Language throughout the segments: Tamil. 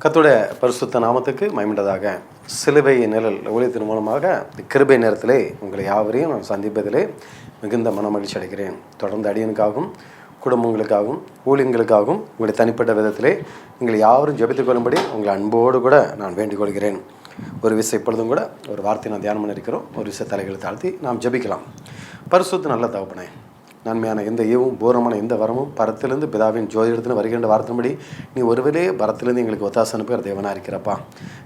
கர்த்தருடைய பரிசுத்த நாமத்துக்கு மகிமையுண்டதாக. சிலுவை நிழல் ஊழியத்தின் மூலமாக கிருபை நேரத்திலே உங்களை யாவரையும் நான் சந்திப்பதிலே மிகுந்த மனமகிழ்ச்சி அடைகிறேன். தொடர்ந்து அடியனுக்காகவும் குடும்பங்களுக்காகவும் ஊழியங்களுக்காகவும் உங்களுடைய தனிப்பட்ட விதத்திலே நீங்கள் யாவரும் ஜெபித்துக் கொள்ளும்படி உங்களை அன்போடு கூட நான் வேண்டிக் கொள்கிறேன். ஒரு விஷயம் இப்பொழுதும் கூட ஒரு வார்த்தை நான் தியானம் பண்ணியிருக்கிறோம். ஒரு விஷய தலைகளை தாழ்த்தி நாம் ஜெபிக்கலாம். பரிசுத்த நல்ல தகப்பனே, நன்மையான எந்த ஈவும் பூரணமான எந்த வரமும் பரத்திலிருந்து பிதாவின் ஜோதிடத்தில் வருகின்ற வார்த்தைப்படி நீ ஒருவரே பரத்திலிருந்து எங்களுக்கு ஒத்தாசை அனுப்புகிற தேவனாக இருக்கிறப்பா.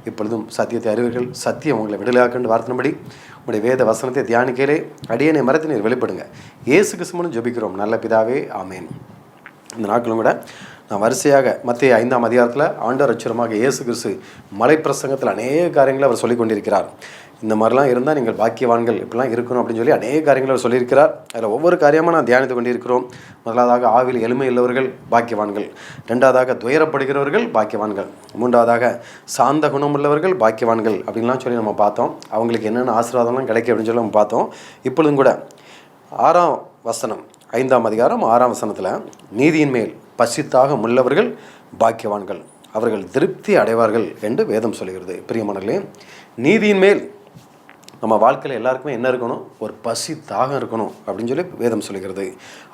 இப்பொழுதும் சத்தியத்தை அறிவீர்கள், சத்தியம் உங்களை விடுதலையாக்கின்ற வார்த்தைப்படி உங்களுடைய வேத வசனத்தை தியானிக்கையிலே அடியனை மரத்தை நீர் வெளிப்படுங்க. இயேசு கிறிஸ்துவின் ஜெபிக்கிறோம் நல்ல பிதாவே, ஆமேன். இந்த நாட்களும் கூட நான் வரிசையாக மத்திய 5ஆம் அதிகாரத்தில் ஆண்டவர் அச்சுரமாக இயேசு கிறிஸ்து மலை பிரசங்கத்தில் அநேக காரியங்களை அவர் சொல்லிக் கொண்டிருக்கிறார். இந்த மாதிரிலாம் இருந்தால் நீங்கள் பாக்கியவான்கள் இப்படிலாம் இருக்கணும் அப்படின்னு சொல்லி அநேக காரியங்களை அவர் சொல்லியிருக்கிறார். அதில் ஒவ்வொரு காரியமாக நான் தியானித்து கொண்டிருக்கிறோம். முதலாவதாக ஆவில் எளிமை உள்ளவர்கள் பாக்கியவான்கள், ரெண்டாவதாக துயரப்படுகிறவர்கள் பாக்கியவான்கள், மூன்றாவதாக சாந்த குணமுள்ளவர்கள் பாக்கியவான்கள் அப்படின்லாம் சொல்லி நம்ம பார்த்தோம். அவங்களுக்கு என்னென்ன ஆசீர்வாதம்லாம் கிடைக்கும் அப்படின்னு சொல்லி நம்ம பார்த்தோம். இப்பொழுதும் கூட 6ஆம் வசனம் 5ஆம் அதிகாரம் 6ஆம் வசனத்தில் நீதியின் மேல் பசித்தாக உள்ளவர்கள் பாக்கியவான்கள், அவர்கள் திருப்தி அடைவார்கள் என்று வேதம் சொல்கிறது. பிரியமானவர்களே, நீதியின் மேல் நம்ம வாழ்க்கையில் எல்லாருக்குமே என்ன இருக்கணும்? ஒரு பசி தாகம் இருக்கணும் அப்படின்னு சொல்லி வேதம் சொல்கிறது.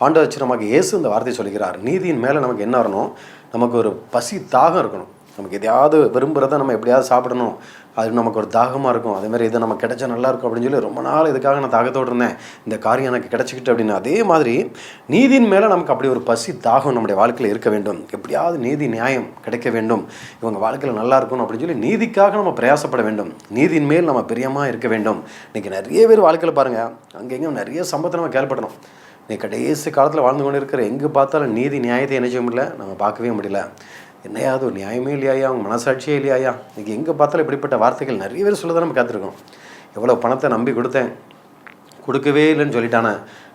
ஆண்டவர் அச்சுரமாக இயேசு இந்த வார்த்தை சொல்கிறார். நீதியின் மேலே நமக்கு என்ன வரணும்? நமக்கு ஒரு பசி தாகம் இருக்கணும். நமக்கு எதையாவது விரும்புகிறத நம்ம எப்படியாவது சாப்பிடணும், அது நமக்கு ஒரு தாகமாக இருக்கும். அதேமாதிரி இதை நமக்கு கிடைச்சா நல்லாயிருக்கும் அப்படின்னு சொல்லி ரொம்ப நாள் இதுக்காக நான் தாகத்தோடு இருந்தேன், இந்த காரியம் எனக்கு கிடச்சிக்கிட்டு அப்படின்னு. அதே மாதிரி நீதியின் மேலே நமக்கு அப்படி ஒரு பசி தாகம் நம்முடைய வாழ்க்கையில் இருக்க வேண்டும். எப்படியாவது நீதி நியாயம் கிடைக்க வேண்டும், இவங்க வாழ்க்கையில் நல்லா இருக்கணும் அப்படின்னு சொல்லி நீதிக்காக நம்ம பிரயாசப்பட வேண்டும். நீதியின் மேல் நம்ம பிரியமாக இருக்க வேண்டும். இன்றைக்கி நிறைய பேர் வாழ்க்கையில் பாருங்கள், அங்கெங்கே நிறைய சம்பவத்தை நம்ம கேள்விப்படணும். நீ கடைசி காலத்தில் வாழ்ந்து கொண்டு இருக்கிற எங்கே பார்த்தாலும் நீதி நியாயத்தை என்ன செய்ய முடியல, நம்ம பார்க்கவே முடியல. என்னையாவது ஒரு நியாயமே இல்லையாயா, அவங்க மனசாட்சியே இல்லையாயா. இன்றைக்கி எங்கே பார்த்தாலும் இப்படிப்பட்ட வார்த்தைகள் நிறைய பேர் சொல்ல தான் நம்ம காத்திருக்கோம். எவ்வளோ பணத்தை நம்பி கொடுத்தேன், கொடுக்கவே இல்லைன்னு சொல்லிட்டானே.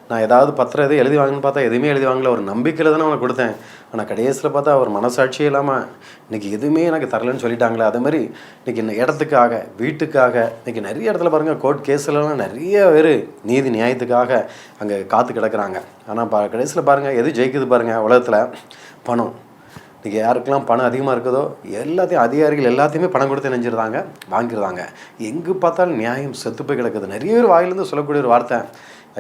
நான் ஏதாவது பத்திரம் எதுவும் எழுதி வாங்கன்னு பார்த்தா எதுவுமே எழுதி வாங்கல, ஒரு நம்பிக்கையில் தானே அவனை கொடுத்தேன். ஆனால் கடைசியில் பார்த்தா அவர் மனசாட்சியே இல்லாமல் இன்றைக்கி எதுவுமே எனக்கு தரலன்னு சொல்லிட்டாங்களே. அதே மாதிரி இன்றைக்கி இந்த இடத்துக்காக வீட்டுக்காக இன்றைக்கி நிறைய இடத்துல பாருங்கள், கோர்ட் கேஸ்லலாம் நிறைய பேர் நீதி நியாயத்துக்காக அங்கே காத்து கிடக்கிறாங்க. ஆனால் கடைசியில் பாருங்கள் எது ஜெயிக்குது பாருங்கள் உலகத்தில்? பணம். இன்றைக்கி யாருக்கெல்லாம் பணம் அதிகமாக இருக்குதோ எல்லாத்தையும் அதிகாரிகள் எல்லாத்தையுமே பணம் கொடுத்து நினைஞ்சிருந்தாங்க, வாங்கிடுறாங்க. எங்கே பார்த்தாலும் நியாயம் செத்து போய் கிடக்குது. நிறைய பேர் வாயிலேருந்து சொல்லக்கூடிய ஒரு வார்த்தை,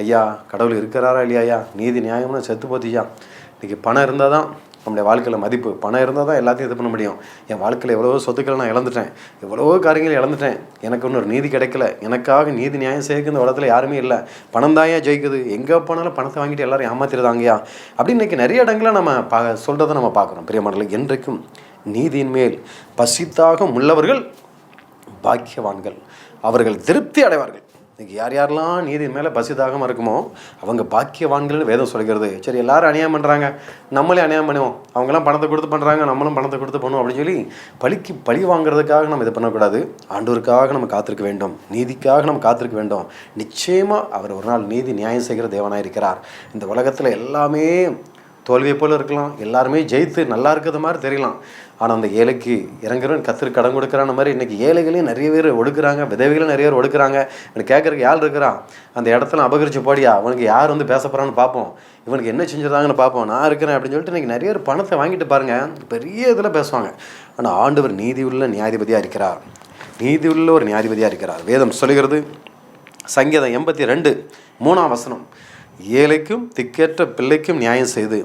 ஐயா கடவுள் இருக்கிறாரா இல்லையா, நீதி நியாயம்னு செத்து போத்தியா. இன்றைக்கி பணம் இருந்தால் தான் நம்முடைய வாழ்க்கையில் மதிப்பு, பணம் இருந்தால் தான் எல்லாத்தையும் இது பண்ண முடியும். என் வாழ்க்கையில் எவ்வளவோ சொத்துக்களை நான் இழந்துட்டேன், எவ்வளவோ காரியங்கள் இழந்துட்டேன், எனக்கு ஒன்றும் ஒரு நீதி கிடைக்கல, எனக்காக நீதி நியாயம் செய்ய இந்த உலகத்தில் யாருமே இல்லை, பணம் தான் ஏன் ஜெயிக்குது, எங்கே போனாலும் பணத்தை வாங்கிட்டு எல்லாரும் ஏமாத்திருந்தாங்கயா அப்படின்னு இன்றைக்கி நிறைய இடங்களில் நம்ம சொல்கிறத நம்ம பார்க்குறோம். பிரியமானவர்களே, என்றைக்கும் நீதியின் மேல் பசித்தாக உள்ளவர்கள் பாக்கியவான்கள், அவர்கள் திருப்தி அடைவார்கள். இன்றைக்கி யார் யாரெல்லாம் நீதியின் மேலே பசிதாகமாக இருக்குமோ அவங்க பாக்கியவான்கள்னு வேதம் சொல்கிறது. சரி, எல்லோரும் அநியாயம் பண்ணுறாங்க, நம்மளே அநியாயம் பண்ணுவோம், அவங்களாம் பணத்தை கொடுத்து பண்ணுறாங்க, நம்மளும் பணத்தை கொடுத்து பண்ணுவோம் அப்படின்னு சொல்லி பழி வாங்குறதுக்காக நம்ம இது பண்ணக்கூடாது. ஆண்டவருக்காக நம்ம காத்திருக்க வேண்டும், நீதிக்காக நம்ம காத்திருக்க வேண்டும். நிச்சயமாக அவர் ஒரு நாள் நீதி நியாயம் செய்கிற தேவனாக இருக்கிறார். இந்த உலகத்தில் எல்லாமே தோல்வியை போல் இருக்கலாம், எல்லாருமே ஜெயித்து நல்லா இருக்கிறது மாதிரி தெரியலாம். ஆனால் அந்த ஏழைக்கு இறங்குறவன் கத்திற்கு கடன் கொடுக்குறான மாதிரி இன்றைக்கி ஏழைகளையும் நிறைய பேர் ஒடுக்குறாங்க, விதவைகளும் நிறைய பேர் ஒடுக்குறாங்க. எனக்கு கேட்குறதுக்கு யார் இருக்கிறான்? அந்த இடத்துல அபகரிச்சு போடியா, அவனுக்கு யார் வந்து பேச போகிறான்னு பார்ப்போம், இவனுக்கு என்ன செஞ்சிருந்தாங்கன்னு பார்ப்போம், நான் இருக்கிறேன் அப்படின்னு சொல்லிட்டு இன்றைக்கி நிறைய பேர் பணத்தை வாங்கிட்டு பாருங்கள் பெரிய இதில் பேசுவாங்க. ஆனால் ஆண்டவர் நீதியுள்ள நியாயாதிபதியாக இருக்கிறார், நீதியுள்ள ஒரு நியாயாதிபதியாக இருக்கிறார். வேதம் சொல்லுகிறது, சங்கீதம் 82:3 வசனம், ஏழைக்கும் திக்கேற்ற பிள்ளைக்கும் நியாயம் செய்து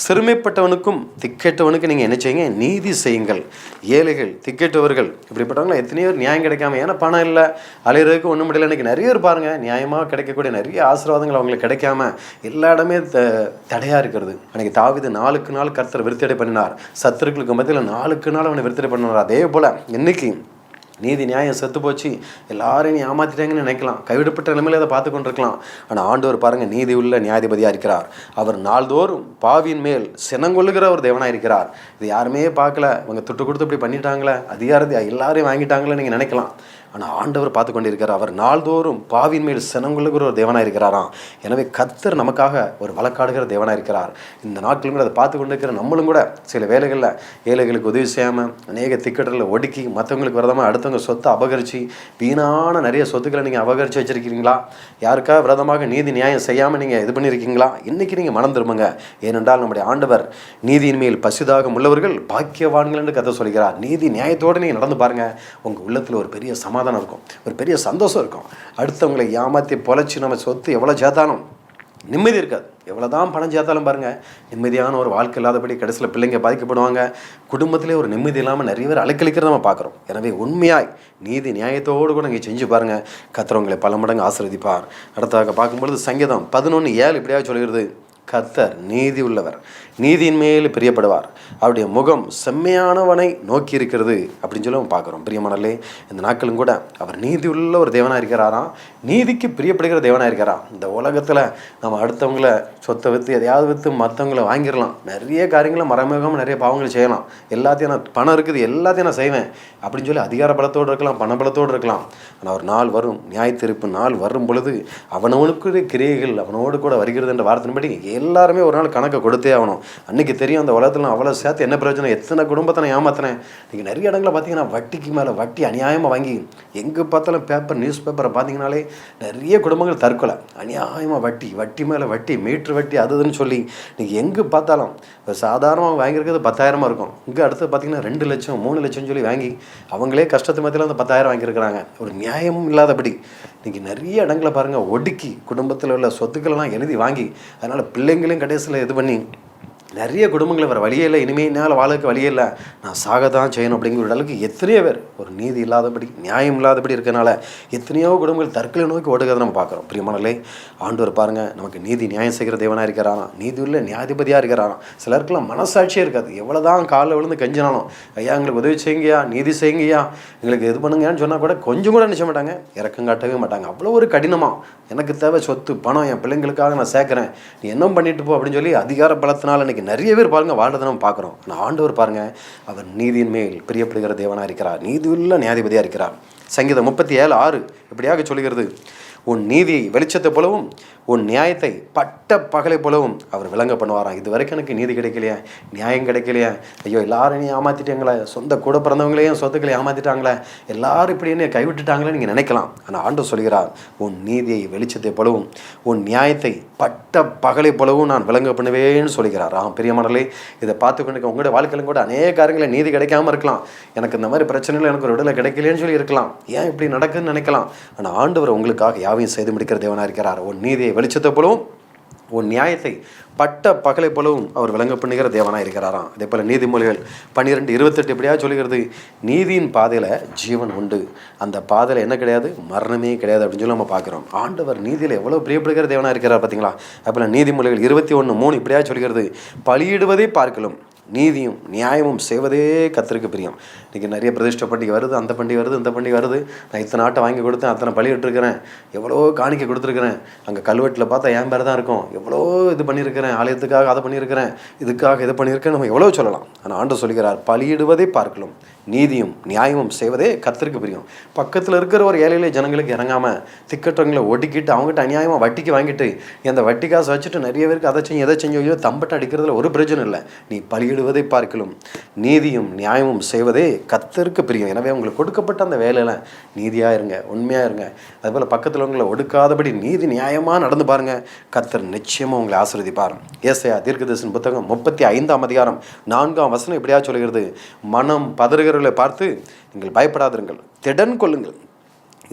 சிறுமைப்பட்டவனுக்கும் திக்கேற்றவனுக்கு நீங்கள் என்ன செய்யுங்க, நீதி செய்யுங்கள். ஏழைகள் திக்கேற்றவர்கள் இப்படிப்பட்டவங்களாம் எத்தனையோ நியாயம் கிடைக்காம, ஏன்னா பணம் இல்லை, அலையிறதுக்கு ஒன்றும் முடியல. இன்றைக்கி நிறைய பேர் பாருங்கள், நியாயமாக கிடைக்கக்கூடிய நிறைய ஆசீர்வாதங்கள் அவங்களுக்கு கிடைக்காம எல்லா இடமே தடையாக இருக்கிறது. அன்றைக்கி தாவீது நாளுக்கு நாள் கர்த்தர் விருத்தடை பண்ணினார், சத்துருக்களுக்கு மத்தியில் நாளுக்கு நாள் அவனை விருத்தடை பண்ணினார். அதே போல் இன்னைக்கு நீதி நியாயம் செத்து போச்சு, எல்லாரையும் நீ ஏமாத்திட்டாங்கன்னு நினைக்கலாம், கைவிடப்பட்ட நிலைமையில் அதை பார்த்து கொண்டிருக்கலாம். ஆனால் ஆண்டவர் பாருங்கள் நீதி உள்ள நியாயாதிபதியாக இருக்கிறார். அவர் நாள்தோறும் பாவியின் மேல் சினங்கொள்ளுகிற ஒரு தேவனாக இருக்கிறார். இது யாருமே பார்க்கல, அவங்க துட்டு கொடுத்து இப்படி பண்ணிட்டாங்களே, அதிகாரத்தை எல்லாரையும் வாங்கிட்டாங்களே நீங்கள் நினைக்கலாம். ஆனால் ஆண்டவர் பார்த்து கொண்டு இருக்கிறார். அவர் நாள்தோறும் பாவின் மேல் சினங்கொள்ளுகிற ஒரு தேவனாக இருக்கிறாராம். எனவே கர்த்தர் நமக்காக ஒரு வழக்காடுகிற தேவனாக இருக்கிறார். இந்த நாட்களும் கூட அதை பார்த்து கொண்டு இருக்கிற நம்மளும் கூட சில வேலைகளில் ஏழைகளுக்கு உதவி செய்யாமல் அநேக திக்கெட்டுகளை ஒடுக்கி மற்றவங்களுக்கு விரதமாக அடுத்தவங்க சொத்தை அபகரித்து வீணான நிறைய சொத்துக்களை நீங்கள் அபகரித்து வச்சுருக்கீங்களா? யாருக்கா விரதமாக நீதி நியாயம் செய்யாமல் நீங்கள் இது பண்ணியிருக்கீங்களா? இன்றைக்கி நீங்கள் மனம் திரும்புங்க. ஏனென்றால் நம்முடைய ஆண்டவர் நீதியின் மேல் பசிதாக உள்ளவர்கள் பாக்கியவான்கள் என்று கதை சொல்கிறார். நீதி நியாயத்தோடு நீங்கள் நடந்து பாருங்கள். உங்கள் உள்ளத்தில் ஒரு பெரிய சமாதானம் இருக்கும், ஒரு பெரிய சந்தோஷம் இருக்கும். அடுத்தவங்களை ஏமாற்றி பொழைச்சி நம்ம சொத்து எவ்வளோ சேர்த்தாலும் நிம்மதி இருக்காது. எவ்வளோ தான் பணம் சேர்த்தாலும் பாருங்கள், நிம்மதியான ஒரு வாழ்க்கை இல்லாதபடி கடைசியில் பிள்ளைங்க பாதிக்கப்படுவாங்க. குடும்பத்திலே ஒரு நிம்மதி இல்லாமல் நிறைய பேர் அலைக்கழிக்கிறத நம்ம பார்க்குறோம். எனவே உண்மையாய் நீதி நியாயத்தோடு கூட நீங்கள் செஞ்சு பாருங்கள். கர்த்தர் பல மடங்கு ஆசீர்வதிப்பார். அடுத்ததாக பார்க்கும்பொழுது சங்கீதம் 11:7 இப்படியாக சொல்கிறது, கர்த்தர் நீதி உள்ளவர், நீதியின் மேல் பிரியப்படுவார், அவருடைய முகம் செம்மையானவனை நோக்கி இருக்கிறது அப்படின்னு சொல்லி நம்ம பார்க்குறோம். பிரியமானலே, இந்த நாட்களும் கூட அவர் நீதி உள்ள ஒரு தேவனாக இருக்கிறாராம், நீதிக்கு பிரியப்படுகிற தேவனாக இருக்கிறான். இந்த உலகத்தில் நம்ம அடுத்தவங்களை சொத்தை விற்று எதையாவது விற்று மற்றவங்களை வாங்கிடலாம், நிறைய காரியங்களை மறைமுகமாக நிறைய பாவங்களை செய்யலாம். எல்லாத்தையும் நான் பணம் இருக்குது எல்லாத்தையும் நான் செய்வேன் அப்படின்னு சொல்லி அதிகார பலத்தோடு இருக்கலாம், பணபலத்தோடு இருக்கலாம். ஆனால் ஒரு நாள் வரும், நியாய தீர்ப்பு நாள் வரும் பொழுது அவனவனுக்கு கிரியைகள் அவனோடு கூட வருகிறது என்ற வார்த்தையின்படி எல்லாருமே ஒரு நாள் கணக்கை கொடுத்தே ஆகணும். அன்றைக்கி தெரியும் அந்த உலகத்தில் நான் அவ்வளோ சேர்த்து என்ன பிரயோஜனம், எத்தனை குடும்பத்தை நான் ஏமாத்தினேன். நீங்கள் நிறைய இடங்களில் பார்த்தீங்கன்னா வட்டிக்கு மேலே வட்டி அநியாயமாக வாங்கி எங்கே பார்த்தாலும் பேப்பர் நியூஸ் பேப்பரை பார்த்தீங்கனாலே நிறைய குடும்பங்கள் தற்கொலை. அநியாயமாக வட்டி மேலே வட்டி, மீட்ரு வட்டி, அதுன்னு சொல்லி நீங்கள் எங்கே பார்த்தாலும் சாதாரணமாக வாங்கியிருக்கிறது 10,000 இருக்கும். இங்கே அடுத்து பார்த்தீங்கன்னா 2 லட்சம் 3 லட்சம் சொல்லி வாங்கி அவங்களே கஷ்டத்து மத்தியில் அந்த 10,000 வாங்கியிருக்கிறாங்க. ஒரு நியாயமும் இல்லாதபடி இன்றைக்கி நிறைய இடங்களை பாருங்கள், ஒடுக்கி குடும்பத்தில் உள்ள சொத்துக்களெல்லாம் எழுதி வாங்கி அதனால் பிள்ளைங்களையும் கடைசியில் இது பண்ணி நிறைய குடும்பங்கள் வேறு வழியே இல்லை, இனிமேல் என்னால் வாழ்க்கை வழியே இல்லை, நான் சாக தான் செய்யணும் அப்படிங்கிற அளவுக்கு எத்தனையோ பேர் ஒரு நீதி இல்லாதபடி நியாயம் இல்லாதபடி இருக்கிறனால எத்தனையோ குடும்பங்கள் தற்கொலை நோக்கி ஓடுகிறத நம்ம பார்க்குறோம். பிரியமானலே, ஆண்டவர் பாருங்கள் நமக்கு நீதி நியாயம் செய்கிற தேவனாக இருக்கிறானா, நீதி உள்ள நியாயாதிபதியாக இருக்கிறானா. சிலருக்குலாம் மனசாட்சியே இருக்காது, எவ்வளோ தான் காலில் விழுந்து கெஞ்சினாலும் ஐயா எங்களுக்கு உதவி செய்யுங்கயா, நீதி செய்யுங்கய்யா, எங்களுக்கு இது பண்ணுங்கன்னு சொன்னால் கூட கொஞ்சம் கூட நினைச்ச மாட்டாங்க, இறக்கம் காட்டவே மாட்டாங்க. அவ்வளோ ஒரு கடினமாக எனக்கு தேவை சொத்து பணம், என் பிள்ளைங்களுக்காக நான் சேர்க்குறேன், நீ என்ன பண்ணிட்டு போ அப்படின்னு சொல்லி அதிகார பலத்தினால் இன்றைக்கி நிறைய பேர் பாருங்கள் வாழ்றதை நம்ம பார்க்குறோம். ஆனால் ஆண்டவர் பாருங்கள், அவர் நீதியின் மேல் பிரியப்படுகிற தேவனாக இருக்கிறார், நீதியுள்ள நியாயாதிபதியாக இருக்கிறார். சங்கீதம் 37:6 இப்படியாக சொல்கிறது, உன் நீதியை வெளிச்சத்தை போலவும் உன் நியாயத்தை பட்ட பகலை போலவும் அவர் விளங்க பண்ணுவாராம். இது வரைக்கும் எனக்கு நீதி கிடைக்கலையா, நியாயம் கிடைக்கலையா, ஐயோ எல்லாரும் ஏமாற்றிட்டாங்களே, சொந்த கூட பிறந்தவங்களையும் சொத்துக்களை ஏமாற்றிட்டாங்களே, எல்லாரும் இப்படி என்ன கைவிட்டுட்டாங்களே நீங்கள் நினைக்கலாம். ஆனால் ஆண்டவர் சொல்கிறார், உன் நீதியை வெளிச்சத்தை போலவும் உன் நியாயத்தை பட்ட பகலை போலவும் நான் விளங்க பண்ணுவேன்னு சொல்கிறார். பிரியமானலே, இதை பார்த்துக்கொண்டு உங்களுடைய வாழ்க்கையிலும் கூட அநேக காரியங்களை நீதி கிடைக்காம இருக்கலாம், எனக்கு இந்த மாதிரி பிரச்சனைகள் எனக்கு ஒரு விடுதலை கிடைக்கலன்னு சொல்லி இருக்கலாம், ஏன் இப்படி நடக்குதுன்னு நினைக்கலாம். ஆனால் ஆண்டவர் உங்களுக்காக யாவையும் செய்து முடிக்கிற தேவனாக இருக்கிறார். உன் நீதியை வெளிச்சத்தை போலவும் உன் நியாயத்தை பட்ட பகலை போலவும் அவர் விளங்க பண்ணுகிற தேவனாக இருக்கிறாராம். அதே போல் நீதிமொழிகள் 12:28 எப்படியா சொல்கிறது, நீதியின் பாதையில் ஜீவன் உண்டு, அந்த பாதையில் என்ன கிடையாது, மரணமே கிடையாது அப்படின்னு சொல்லி நம்ம பார்க்குறோம். ஆண்டவர் நீதியில் எவ்வளோ பிரியப்படுகிற தேவனாக இருக்கிறார் பார்த்தீங்களா. அதே போல் நீதிமொழிகள் 21:3 இப்படியா சொல்கிறது, பலியிடுவதை பார்க்கலும் நீதியும் நியாயமும் செய்வதே கர்த்தருக்கு பிரியம். இன்றைக்கி நிறைய பிரதிஷ்டை பண்டிகை வருது, அந்த பண்டிகை வருது, இந்த பண்டிகை வருது, நான் இத்தனை ஆட்டை வாங்கி கொடுத்தேன், அத்தனை பலி விட்டுருக்கிறேன், எவ்வளோ காணிக்கை கொடுத்துருக்கிறேன், அங்கே கல்வெட்டில் பார்த்தா என் பேர் தான் இருக்கும், எவ்வளோ இது பண்ணியிருக்கிறேன், ஆலயத்துக்காக அதை பண்ணியிருக்கிறேன், இதுக்காக இதை பண்ணியிருக்கேன், நம்ம எவ்வளோ சொல்லலாம். ஆனால் ஆண்டவர் சொல்கிறார், பலியிடுவதை பார்க்கலாம் நீதியும் நியாயமும் செய்வதே கர்த்தருக்கு பிரியம். பக்கத்தில் இருக்கிற ஒரு ஏழையிலே ஜனங்களுக்கு இறங்காமல் திக்கற்றவங்களை ஒடுக்கிட்டு அவங்ககிட்ட அநியாயமாக வட்டிக்கு வாங்கிட்டு அந்த வட்டி காசை வச்சுட்டு நிறைய பேருக்கு அதை செஞ்சு எதை செஞ்சு தம்பட்டை அடிக்கிறதுல ஒரு பிரச்சனை இல்லை. நீ பலியிடுவதை பார்க்கலாம் நீதியும் நியாயமும் செய்வதே கர்த்தருக்கு பிரியம். எனவே உங்களுக்கு கொடுக்கப்பட்ட அந்த வேலையில் நீதியாக இருங்க, உண்மையாக இருங்க. அதுபோல் பக்கத்தில் உங்களை ஒடுக்காதபடி நீதி நியாயமாக நடந்து பாருங்கள், கர்த்தர் நிச்சயமாக உங்களை ஆசீர்வதிப்பார். ஏசாயா தீர்க்கதரிசன புத்தகம் 35ஆம் அதிகாரம் 4ஆம் வசனம் இப்படியா சொல்கிறது, மனம் பதறுகிறவர்களை பார்த்து நீங்கள் பயப்படாதிருங்கள், திடன் கொள்ளுங்கள்,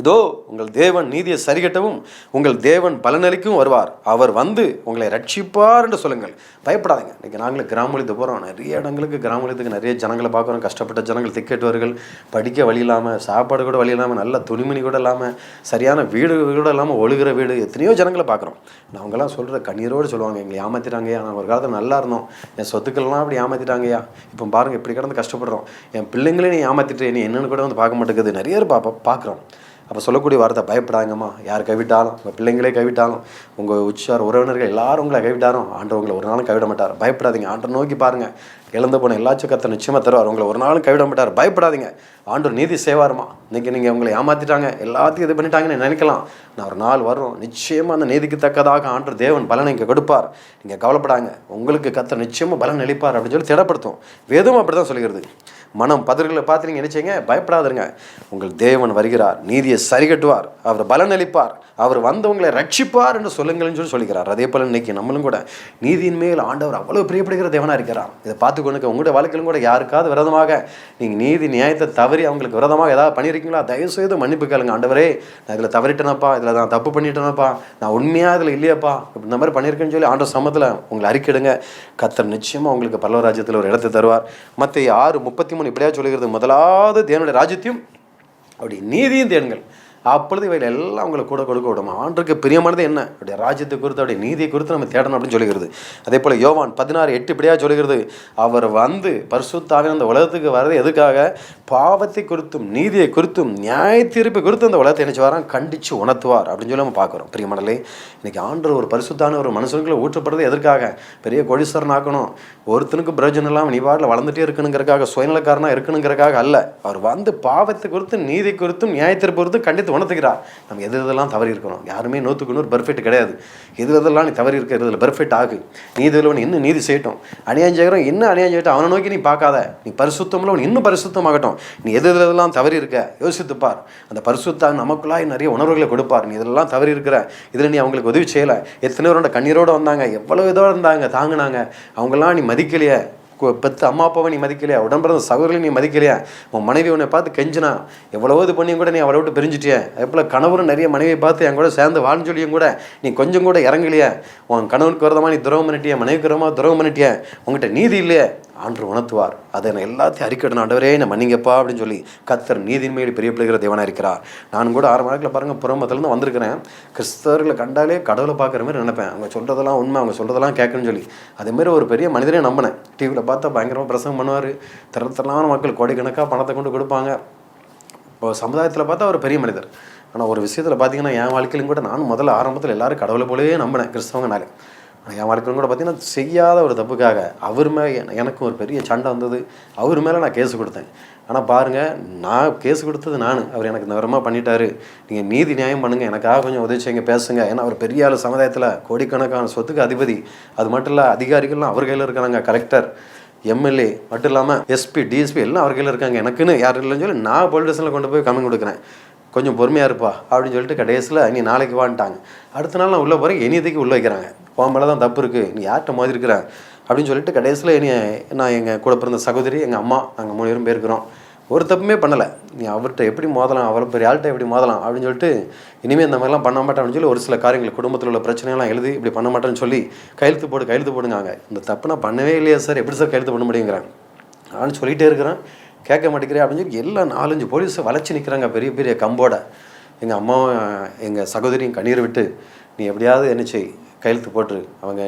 இதோ உங்கள் தேவன் நீதியை சரிகட்டவும் உங்கள் தேவன் பலனளிக்கும் வருவார், அவர் வந்து உங்களை ரட்சிப்பார் என்று சொல்லுங்கள். பயப்படாதீங்க. இன்றைக்கி நாங்களும் கிராமொழித்து போகிறோம், நிறைய இடங்களுக்கு கிராமொழித்துக்கு நிறைய ஜனங்களை பார்க்குறோம், கஷ்டப்பட்ட ஜனங்கள் திக்கெட்டுவர்கள், படிக்க வழி இல்லாமல், சாப்பாடு கூட வழி இல்லாமல், நல்ல துணிமணி கூட இல்லாமல், சரியான வீடு கூட இல்லாமல் ஒழுகிற வீடு எத்தனையோ ஜனங்களை பார்க்குறோம். அவங்கெல்லாம் சொல்கிற கண்ணீரோடு சொல்லுவாங்க, எங்களை ஏமாற்றிட்டாங்கய்யா, நான் ஒரு காலத்தில் நல்லா இருந்தோம், என் சொத்துக்கள்லாம் அப்படி ஏமாற்றிட்டாங்கய்யா, இப்போ பாருங்கள் இப்படி கிடந்து கஷ்டப்படுறோம், என் பிள்ளைங்களே நீ ஏமாற்றிட்டு நீ என்னென்னு கூட வந்து பார்க்க மாட்டேங்குது, நிறைய பேர் பார்க்குறோம். அப்போ சொல்லக்கூடிய வார்த்தை, பயப்படாங்கம்மா, யார் கைவிட்டாலும், உங்கள் பிள்ளைங்களே கைவிட்டாலும், உங்கள் உற்சார் உறவினர்கள் எல்லாரும் உங்களை கைவிட்டாலும் ஆண்டவர் உங்களை ஒரு நாளும் கைவிட மாட்டார். பயப்படாதீங்க, ஆண்டவர் நோக்கி பாருங்கள், இழந்து போன எல்லாச்சும் கர்த்தர் நிச்சயமாக தருவார். உங்களை ஒரு நாளும் கைவிட மாட்டார். பயப்படாதீங்க. ஆண்டவர் நீதி செய்வாருமா. இன்றைக்கி நீங்கள் உங்களை ஏமாற்றிட்டாங்க, எல்லாத்தையும் இது பண்ணிட்டாங்கன்னு நினைக்கலாம். நான் ஒரு நாள் வரும், நிச்சயமாக அந்த நீதிக்கு தக்கதாக ஆண்டவர் தேவன் பலனை இங்கே கொடுப்பார். நீங்கள் கவலைப்படாங்க, உங்களுக்கு கர்த்தர் நிச்சயமாக பலன் அளிப்பார் அப்படின்னு சொல்லி திடப்படுத்தும். வேதமும் அப்படி தான் சொல்லுகிறது. மனம் பதறுகளை பார்த்து நீங்கள் நினைச்சீங்க, பயப்படாதுங்க. உங்கள் தேவன் வருகிறார், நீதியை சரி கட்டுவார், அவர் பலன் அளிப்பார், அவர் வந்தவங்களை ரட்சிப்பார் என்று சொல்லுங்கள்னு சொல்லி சொல்லிக்கிறார். அதே போல் இன்னைக்கு நம்மளும் கூட நீதியின் மேல் ஆண்டவர் அவ்வளோ பிரியப்படுகிற தேவனாக இருக்கிறார். இதை பார்த்து கொண்டு உங்களுடைய வாழ்க்கையிலும் கூட யாருக்காவது விரதமாக நீங்கள் நீதி நியாயத்தை தவறி அவங்களுக்கு விரதமாக ஏதாவது பண்ணியிருக்கீங்களா, தயவுசெய்து மன்னிப்பு கேளுங்க. ஆண்டவரே, நான் இதில் தவறிட்டேனப்பா, இதில் நான் தப்பு பண்ணிட்டேனப்பா, நான் உண்மையாக இதில் இல்லையாப்பா, இந்த மாதிரி பண்ணியிருக்கேன்னு சொல்லி ஆண்டவர் சமத்தில் உங்களை அறிக்கிடுங்க. கர்த்தர் நிச்சயமாக உங்களுக்கு பரலோக ராஜ்யத்தில் ஒரு இடத்தை தருவார். மத்தேயு 6:33 இப்படியா சொல்லுகிறது, முதலாவது தேவனுடைய ராஜ்யத்தையும் அப்படி நீதியும் தேடுங்கள், அப்பொழுது இவையில் எல்லாம் உங்களை கூட கொடுக்க விடும். ஆண்டருக்கு பிரியமானது என்ன? அப்படியே ராஜ்யத்தை குறித்து, அப்படியே நீதியை குறித்து நம்ம தேடணும் அப்படின்னு சொல்லுகிறது. அதே போல் யோவான் 16:8 இப்படியா சொல்லுகிறது, அவர் வந்து பரிசுத்த ஆவியானவர் அந்த உலகத்துக்கு வர்றது எதுக்காக? பாவத்தை குறித்தும் நீதியை குறித்தும் நியாய தீர்ப்பை குறித்து அந்த உலகத்தை நினைச்சு வரான், கண்டித்து உணர்த்துவார் அப்படின்னு சொல்லி நம்ம பார்க்குறோம். பிரியமானலே, இன்றைக்கி ஆண்டவர் ஒரு பரிசுத்தான ஒரு மனுஷனுக்குள்ள ஊற்றப்படுறது எதற்காக? பெரிய கோடீஸ்வரன் ஆக்கணும், ஒருத்தனுக்கு பிரயோஜனம் இல்லாமல் நீ வாட்டில் வளர்ந்துட்டே இருக்கணுங்கிறக்காக, சுயநலக்காரனாக இருக்கணுங்கிறக்காக அல்ல. அவர் வந்து பாவத்தை குறித்தும் நீதி குறித்தும் நியாய தீர்ப்பு குறித்தும் கண்டித்து உணர்த்துகிறார். நம்ம எதெல்லாம் தவறி இருக்கணும், யாருமே 100% பெர்ஃபெக்ட் கிடையாது. எதெல்லாம் நீ தவறி இருக்க, இதில் பெர்ஃபெக்ட் ஆகு. நீதியில் இன்னும் நீதி செய்யட்டும், அநியாயம் செய்கிறோம் இன்னும் அநியாயம் செய்யட்டும், அவனை நோக்கி நீ பார்க்காத. நீ பரிசுத்தமில் அவன் இன்னும் பரிசுத்தமாகட்டும். நீ எதெல்லாம் தவறி இருக்க யோசித்துப்பார். அந்த பரிசுத்தாக நமக்குள்ளாய் நிறைய உணர்வுகளை கொடுப்பார். நீ இதெல்லாம் தவறி இருக்கிற, இதில் நீ அவங்களுக்கு உதவி செய்யலை. எத்தனை பேரோட கண்ணீரோடு வந்தாங்க, எவ்வளோ இதோடு இருந்தாங்க, தாங்கினாங்க. அவங்களாம் நீ மதிக்கலையே, பெற்ற அம்மா அப்பாவை நீ மதிக்கலையா, உடம்பிறந்த சகோதரனை நீ மதிக்கலையா, உன் மனைவி உன்னை பார்த்து கெஞ்சினா, எவ்வளோ இது பண்ணியும் கூட நீ அவளை விட்டு பிரிஞ்சுட்டியே. அதே போல் கணவரும் நிறைய மனைவியை பார்த்து என் கூட சேர்ந்து வாழ்ந்து சொல்லியும் கூட நீ கொஞ்சம் கூட இறங்கலையே. உன் கணவனுக்கு விரதமாக நீ துரோகம் பண்ணிட்டிய, மனைவிக்கு விரதமாக துரோகம் பண்ணிட்டிய, உங்கள்கிட்ட நீதி இல்லையே. ஆண்டவர் உணர்த்துவார். அதை நான் எல்லாத்தையும் அறிக்கடணும், ஆண்டவரே நான் மன்னிங்கப்பா அப்படின்னு சொல்லி கர்த்தர் நீதியின் மேல் பிரியப்படுகிற தேவனாக இருக்கிறார். நான் கூட 6 நாட்களில் பாருங்கள், புறமத்திலேருந்து வந்திருக்கிறேன். கிறிஸ்தவர்களை கண்டாலே கடவுளை பார்க்குற மாதிரி நினைப்பேன். அவங்க சொல்கிறதெல்லாம் உண்மை, அவங்க சொல்கிறதெல்லாம் கேட்கணும்னு சொல்லி அதேமாரி ஒரு பெரிய மனிதனே நம்பினேன். டிவியில் பார்த்தா பயங்கரமாக பிரசங்கம் பண்ணுவார், திறத்தலான மக்கள் கோடிக்கணக்காக பணத்தை கொண்டு கொடுப்பாங்க. இப்போ சமுதாயத்தில் பார்த்தா ஒரு பெரிய மனிதர். ஆனால் ஒரு விஷயத்தில் பார்த்தீங்கன்னா, என் வாழ்க்கையிலும் கூட நான் முதல்ல ஆரம்பத்தில் எல்லோரும் கடவுளை போலவே நம்பினேன் கிறிஸ்தவங்கனாலே. என் வாழ்க்கையும் கூட பார்த்தீங்கன்னா, செய்யாத ஒரு தப்புக்காக அவர் மேலே எனக்கும் ஒரு பெரிய சண்டை வந்தது. அவர் மேலே நான் கேஸ் கொடுத்தேன். ஆனால் பாருங்கள், நான் கேஸ் கொடுத்தது நான், அவர் எனக்கு இந்த விரமாக பண்ணிட்டாரு, நீங்கள் நீதி நியாயம் பண்ணுங்கள், எனக்காக கொஞ்சம் உதவி செய்யுங்க, பேசுங்க. ஏன்னா அவர் பெரிய ஆள், சமுதாயத்தில் கோடிக்கணக்கான சொத்துக்கு அதிபதி. அது மட்டும் இல்லை, அதிகாரிகள்லாம் அவர் கையில் இருக்கிறாங்க. கலெக்டர், எம்எல்ஏ மட்டும் இல்லாமல் எஸ்பி, டிஎஸ்பி எல்லாம் அவர் கையில் இருக்காங்க. எனக்குன்னு யாரும் இல்லைன்னு சொல்லி நான் போலீஸ் ஸ்டேஷனில் கொண்டு போய் கமெண்ட் கொடுக்குறேன். கொஞ்சம் பொறுமையாக இருப்பா அப்படின்னு சொல்லிட்டு கடைசியில் நீ நாளைக்கு வான்ட்டாங்க. அடுத்த நாள் நான் உள்ளே போகிறேன், இனியதைக்கு உள்ளே வைக்கிறாங்க. உன் மேலே தான் தப்பு இருக்குது, நீ யார்கிட்ட மோதி இருக்கிற அப்படின்னு சொல்லிட்டு கடைசியில் நான் எங்கள் கூட பிறந்த சகோதரி, எங்கள் அம்மா, நாங்கள் 3 பேரும் போயிருக்கிறோம். ஒரு தப்புமே பண்ணலை. நீ அவர்கிட்ட எப்படி மோதலாம், அவரை பெரிய ஆள்கிட்ட எப்படி மோதலாம் அப்படின்னு சொல்லிட்டு இனிமேல் இந்த மாதிரிலாம் பண்ண மாட்டேன்னு சொல்லி ஒரு சில காரியங்கள், குடும்பத்தில் உள்ள பிரச்சனைலாம் எழுதி இப்படி பண்ண மாட்டேன்னு சொல்லி கையெழுத்து போடுங்க. இந்த தப்பு நான் பண்ணவே இல்லையா சார், எப்படி சார் கையெழுத்து பண்ண முடியுங்கிறாங்க. நான் சொல்லிகிட்டே இருக்கிறேன், கேட்க மாட்டேங்கிறேன் அப்படின்னு சொல்லி எல்லாம் 4-5 போலீஸை வளைச்சி நிற்கிறாங்க பெரிய பெரிய கம்போட. எங்கள் அம்மாவும் எங்கள் சகோதரியும் கண்ணீர் விட்டு, நீ எப்படியாவது என்ன செய், கையெழுத்து போட்டுரு, அவங்க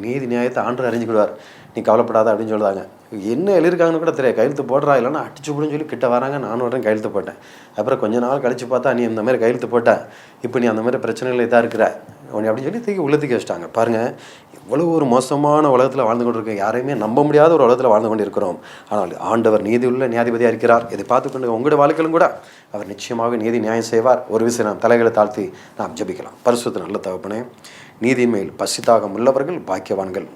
நீதி நியாயத்தை ஆண்டவர் அறிஞ்சிக்கிடுவார், நீ கவலைப்படாத அப்படின்னு சொல்லுவாங்க. என்ன எழுதியிருக்காங்கன்னு கூட தெரியாது. கையெழுத்து போடுறா, இல்லைன்னா அடிச்சு விடுன்னு சொல்லி கிட்ட வராங்க. நானும் வரேன், கையெழுத்து போட்டேன். அப்புறம் கொஞ்ச நாள் கழிச்சு பார்த்தா, நீ இந்த மாதிரி கையெழுத்து போட்ட, இப்போ நீ அந்த மாதிரி பிரச்சனைகள் இதாக இருக்கிற உன்னை அப்படின்னு சொல்லி தூக்கி உள்ளத்துக்கு வச்சுட்டாங்க. பாருங்கள், இவ்வளோ ஒரு மோசமான உலகத்தில் வாழ்ந்து கொண்டு இருக்கோம். யாரையுமே நம்ப முடியாத ஒரு உலகத்தில் வாழ்ந்து கொண்டு இருக்கிறோம். ஆனால் ஆண்டவர் நீதி உள்ள நியாயாதிபதியாக இருக்கிறார். இதை பார்த்துக்கொண்டு உங்களுடைய வாழ்க்கையிலும் கூட அவர் நிச்சயமாக நீதி நியாயம் செய்வார். ஒரு விஷயம், நாம் தலைகளை தாழ்த்தி நாம் ஜெபிக்கலாம். பரிசுத்த நல்ல தகப்பனே, நீதியின் மேல் பசித்தாகம் உள்ளவர்கள் பாக்கியவான்கள்.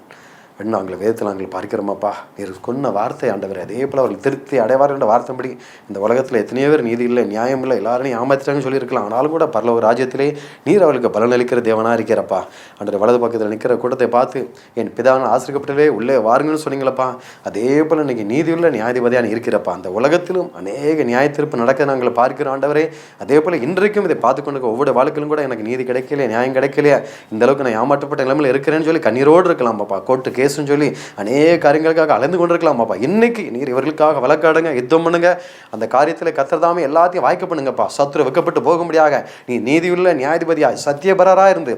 நாங்கள் வேதத்தில் நாங்கள் பார்க்கிறோமாப்பா, நீர் கொன்ன வார்த்தை ஆண்டவர், அதே போல் அவர்கள் திருப்தி அடைவார்கள் என்ற வார்த்தைப்படி இந்த உலகத்தில் எத்தனையோ பேர் நீதி இல்லை, நியாயம் இல்லை, எல்லாரையும் ஏமாத்திட்டாங்கன்னு சொல்லியிருக்கலாம். ஆனாலும் கூட பரலோக ராஜ்யத்திலே நீர் அவர்களுக்கு பலன் அளிக்கிற தேவனாக இருக்கிறப்பா. அன்றைய வலது பக்கத்தில் நிற்கிற கூட்டத்தை பார்த்து, என் பிதாவின் ஆசிரியப்பட்டவே உள்ளே வாருங்கன்னு சொன்னீங்களப்பா. அதே போல் இன்றைக்கி நீதியுள்ள நியாயாதிபதியாக இருக்கிறப்பா. அந்த உலகத்திலும் அநேக நியாயத்தீர்ப்பு நடக்க நாங்கள் பார்க்கிறோம் ஆண்டவரே. அதே போல் இன்றைக்கும் இதை பார்த்து கொண்டு ஒவ்வொரு வாழ்க்கையிலும் கூட எனக்கு நீதி கிடைக்கலையே, நியாயம் கிடைக்கலையே, இந்த அளவுக்கு நான் ஏமாற்றப்பட்ட நிலைமையில் இருக்கிறேன்னு சொல்லி கண்ணீரோடு இருக்கலாம் பாப்பா. கோர்ட்டு கேஸ்ன்னு சொல்லி அநேக காரியங்களுக்காக அலைந்து கொண்டிருக்கலாம் பாப்பா. இன்னைக்கு நீர் இவர்களுக்காக வழக்காடுங்க, யுத்தம் பண்ணுங்க. அந்த காரியத்தில் கர்த்தர்தாமே எல்லாத்தையும் வாய்க்க பண்ணுங்கப்பா. சத்துரு வெக்கப்பட்டு போக முடியாத நீ நீதியுள்ள நியாயாதிபதியாய் சத்தியபரராக இருந்து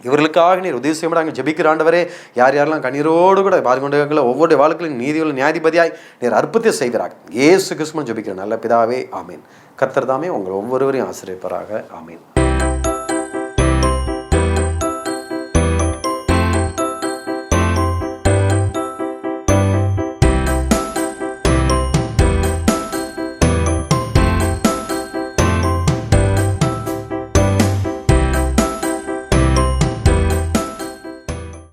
இவர்களுக்காக நீர் உதவி செய்ய முடியாங்க ஜெபிக்கிற ஆண்டவரே. யார் யாரெல்லாம் கண்ணீரோடு கூட பார்த்து கொண்டு ஒவ்வொரு வாழ்க்கையிலும் நீதியுள்ள நியாயாதிபதியாய் நீர் அற்புதத்தை செய்கிறாங்க. இயேசு கிறிஸ்துவின் ஜெபிக்கிற நல்ல பிதாவே, ஆமீன். கர்த்தர்தாமே உங்கள் ஒவ்வொருவரையும் ஆசீர்வதிப்பாராக. ஆமீன்.